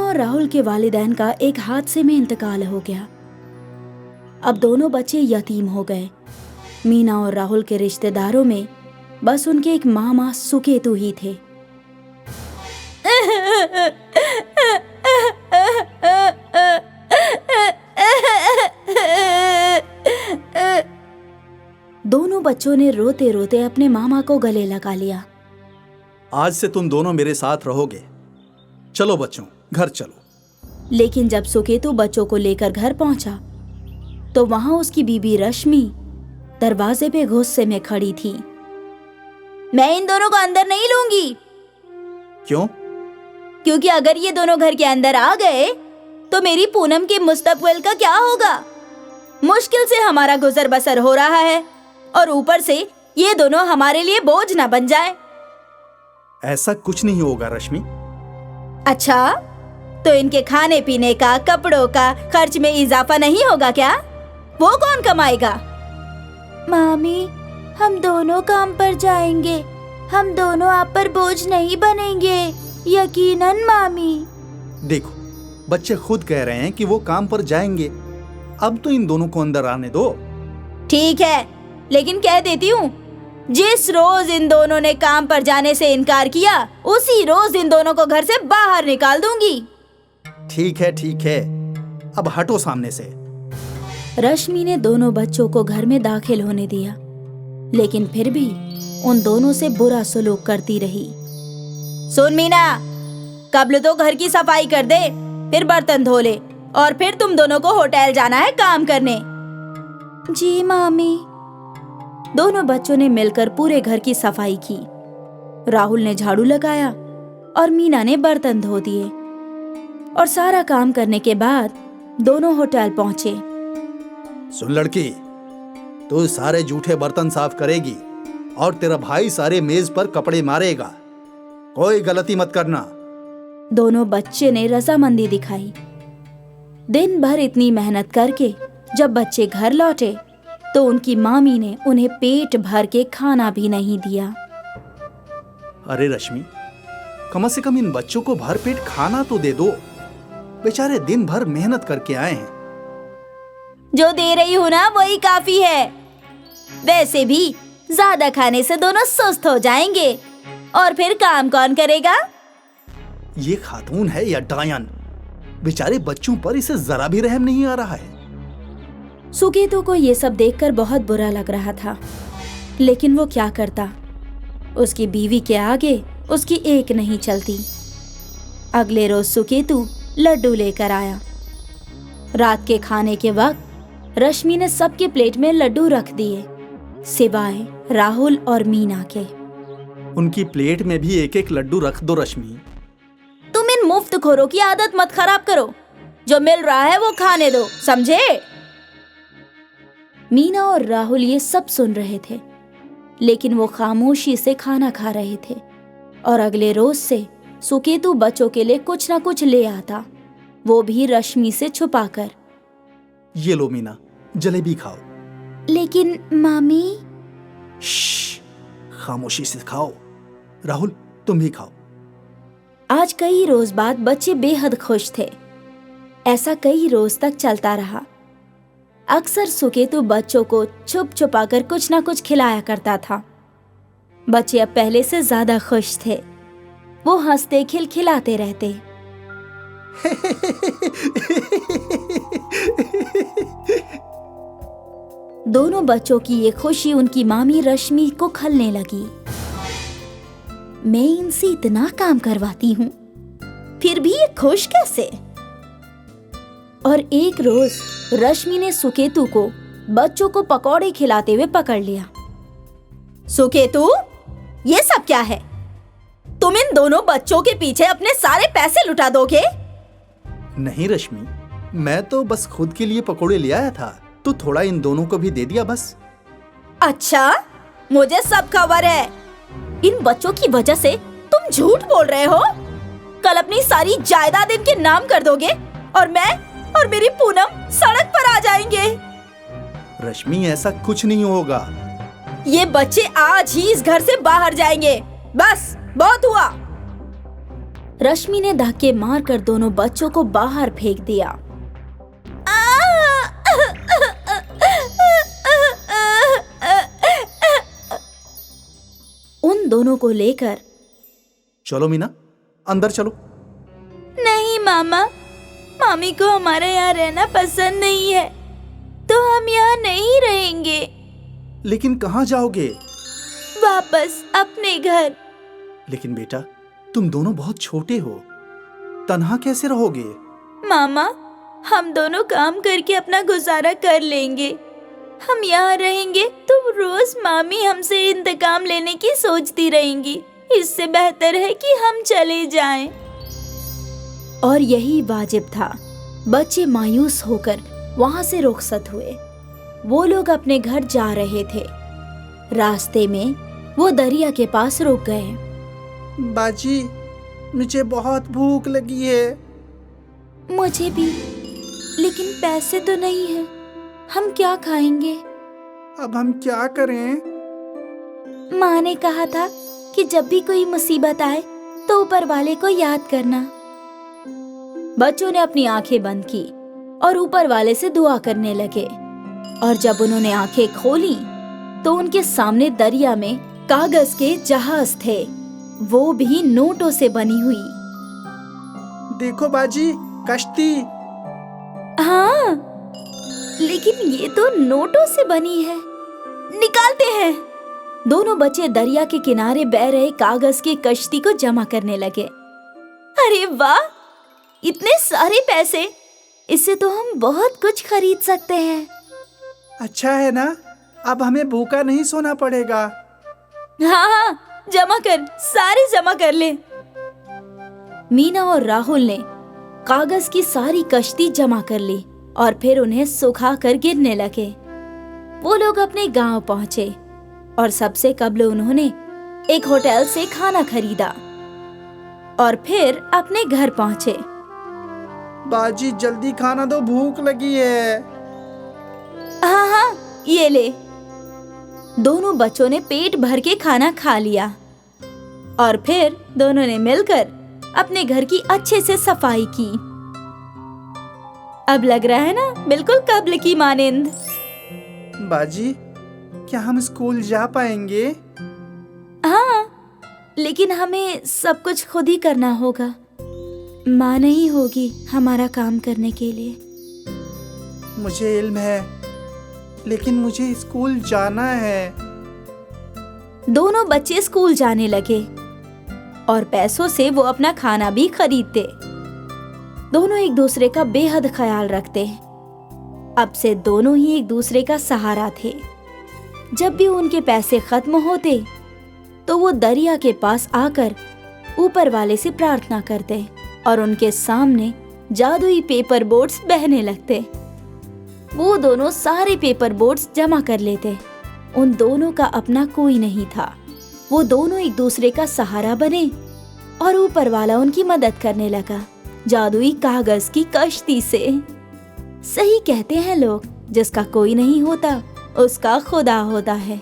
और राहुल के वालिदैन का एक हादसे में इंतकाल हो गया। अब दोनों बच्चे यतीम हो गए। मीना और राहुल के रिश्तेदारों में बस उनके एक मामा सुकेतु ही थे। दोनों बच्चों ने रोते रोते अपने मामा को गले लगा लिया। आज से तुम दोनों मेरे साथ रहोगे। चलो बच्चों, घर चलो। लेकिन जब सुकेतु बच्चों को लेकर घर पहुंचा तो वहां उसकी बीबी रश्मि दरवाजे पे गुस्से में खड़ी थी। मैं इन दोनों को अंदर नहीं लूंगी। क्यों? क्योंकि अगर ये दोनों घर के अंदर आ गए तो मेरी पूनम के मुस्तकबिल का क्या होगा। मुश्किल से हमारा गुजर बसर हो रहा है और ऊपर से ये दोनों हमारे लिए बोझ ना बन जाए। ऐसा कुछ नहीं होगा रश्मि। अच्छा, तो इनके खाने पीने का, कपड़ों का खर्च में इजाफा नहीं होगा क्या? वो कौन कमाएगा? मामी, हम दोनों काम पर जाएंगे। हम दोनों आप पर बोझ नहीं बनेंगे, यकीनन मामी। देखो, बच्चे खुद कह रहे हैं कि वो काम पर जाएंगे। अब तो इन दोनों को अंदर आने दो। ठीक है, लेकिन कह देती हूँ, जिस रोज इन दोनों ने काम पर जाने से इनकार किया उसी रोज इन दोनों को घर से बाहर निकाल दूंगी। ठीक है, अब हटो सामने से। रश्मि ने दोनों बच्चों को घर में दाखिल होने दिया, लेकिन फिर भी उन दोनों से बुरा सलूक करती रही। सुन मीना, कब्ल तो घर की सफाई कर दे, फिर बर्तन धो ले और फिर तुम दोनों को होटल जाना है काम करने। जी मामी। दोनों बच्चों ने मिलकर पूरे घर की सफाई की। राहुल ने झाड़ू लगाया और मीना ने बर्तन धो दिए और सारा काम करने के बाद दोनों होटल पहुंचे। सुन लड़की, तू सारे जूठे बर्तन साफ करेगी और तेरा भाई सारे मेज पर कपड़े मारेगा। कोई गलती मत करना। दोनों बच्चे ने रजामंदी दिखाई। दिन भर इतनी मेहनत करके जब बच्चे घर लौटे तो उनकी मामी ने उन्हें पेट भर के खाना भी नहीं दिया। अरे रश्मि, कम से कम इन बच्चों को भर पेट खाना तो दे दो। बेचारे दिन भर मेहनत करके आए हैं। जो दे रही हूँ ना वही काफी है। वैसे भी ज्यादा खाने से दोनों सुस्त हो जाएंगे और फिर काम कौन करेगा? ये खातून है या डायन? बेचारे बच्चों पर इसे जरा भी रहम नहीं आ रहा है। सुकेतु को ये सब देखकर बहुत बुरा लग रहा था, लेकिन वो क्या करता। उसकी बीवी के आगे उसकी एक नहीं चलती। अगले रोज सुकेतु लड्डू लेकर आया। रात के खाने के वक्त रश्मि ने सबके प्लेट में लड्डू रख दिए, सिवाय राहुल और मीना के। उनकी प्लेट में भी एक एक लड्डू रख दो रश्मि। तुम इन मुफ्तखोरों की आदत मत खराब करो। जो मिल रहा है वो खाने दो, समझे? मीना और राहुल ये सब सुन रहे थे, लेकिन वो खामोशी से खाना खा रहे थे। और अगले रोज से सुकेतु बच्चों के लिए कुछ ना कुछ ले आता, वो भी रश्मि से छुपाकर। ये लो मीना, जलेबी खाओ। लेकिन मामी। श्श, खामोशी से खाओ। राहुल, तुम भी खाओ। आज कई रोज बाद बच्चे बेहद खुश थे। ऐसा कई रोज तक चलता रहा। अक्सर सुकेतु बच्चों को छुप छुपाकर कुछ ना कुछ खिलाया करता था। बच्चे अब पहले से ज्यादा खुश थे। वो हंसते खिलखिलाते रहते। दोनों बच्चों की ये खुशी उनकी मामी रश्मि को खलने लगी। मैं इनसे इतना काम करवाती हूँ, फिर भी ये खुश कैसे? और एक रोज रश्मि ने सुकेतु को बच्चों को पकौड़े खिलाते हुए पकड़ लिया। सुकेतु, ये सब क्या है? तुम इन दोनों बच्चों के पीछे अपने सारे पैसे लुटा दोगे? नहीं रश्मि, मैं तो बस खुद के लिए पकौड़े ले आया था, तो थोड़ा इन दोनों को भी दे दिया बस। अच्छा, मुझे सब खबर है। इन बच्चों की वजह से तुम झूठ बोल रहे हो। कल अपनी सारी जायदाद इनके नाम कर दोगे और मैं और मेरी पूनम सड़क पर आ जाएंगे। रश्मि, ऐसा कुछ नहीं होगा। ये बच्चे आज ही इस घर से बाहर जाएंगे। बस बहुत हुआ। रश्मि ने धक्के मारकर दोनों बच्चों को बाहर फेंक दिया। उन दोनों को लेकर चलो मीना, अंदर चलो। नहीं मामा, मामी को हमारे यहाँ रहना पसंद नहीं है, तो हम यहाँ नहीं रहेंगे। लेकिन कहाँ जाओगे? वापस अपने घर। लेकिन बेटा, तुम दोनों बहुत छोटे हो, तन्हा कैसे रहोगे? मामा, हम दोनों काम करके अपना गुजारा कर लेंगे। हम यहाँ रहेंगे तो रोज मामी हमसे इंतकाम लेने की सोचती रहेंगी। इससे बेहतर है कि हम चले जाएं। और यही वाजिब था। बच्चे मायूस होकर वहां से रुखसत हुए। वो लोग अपने घर जा रहे थे। रास्ते में वो दरिया के पास रुक गए। बाजी, मुझे बहुत भूख लगी है। मुझे भी, लेकिन पैसे तो नहीं है। हम क्या खाएंगे? अब हम क्या करें? माँ ने कहा था कि जब भी कोई मुसीबत आए तो ऊपर वाले को याद करना। बच्चों ने अपनी आंखें बंद की और ऊपर वाले से दुआ करने लगे। और जब उन्होंने आंखें खोली तो उनके सामने दरिया में कागज के जहाज थे, वो भी नोटों से बनी हुई। देखो बाजी, कश्ती। हाँ, लेकिन ये तो नोटों से बनी है। निकालते हैं। दोनों बच्चे दरिया के किनारे बह रहे कागज की कश्ती को जमा करने लगे। अरे वाह, इतने सारे पैसे! इससे तो हम बहुत कुछ खरीद सकते हैं। अच्छा है ना, अब हमें भूखा नहीं सोना पड़ेगा। हाँ हाँ, जमा कर, सारे जमा कर ले। मीना और राहुल ने कागज की सारी कश्ती जमा कर ली और फिर उन्हें सुखा कर गिरने लगे। वो लोग अपने गांव पहुंचे और सबसे कबल उन्होंने एक होटल से खाना खरीदा और फिर अपने घर पहुंचे। बाजी, जल्दी खाना दो, भूख लगी है। हाँ हाँ, ये ले। दोनों बच्चों ने पेट भर के खाना खा लिया और फिर दोनों ने मिलकर अपने घर की अच्छे से सफाई की। अब लग रहा है ना बिल्कुल कब्ल की मानिंद। बाजी, क्या हम स्कूल जा पाएंगे? हाँ, लेकिन हमें सब कुछ खुद ही करना होगा। माँ नहीं होगी हमारा काम करने के लिए। मुझे इल्म है, लेकिन मुझे स्कूल जाना है। दोनों बच्चे स्कूल जाने लगे और पैसों से वो अपना खाना भी खरीदते। दोनों एक दूसरे का बेहद ख्याल रखते। अब से दोनों ही एक दूसरे का सहारा थे। जब भी उनके पैसे खत्म होते तो वो दरिया के पास आकर ऊपर वाले से प्रार्थना करते और उनके सामने जादुई पेपर बोट्स बहने लगते। वो दोनों सारे पेपर बोट्स जमा कर लेते। उन दोनों का अपना कोई नहीं था। वो दोनों एक दूसरे का सहारा बने और ऊपर वाला उनकी मदद करने लगा जादुई कागज की कश्ती से। सही कहते हैं लोग, जिसका कोई नहीं होता उसका खुदा होता है।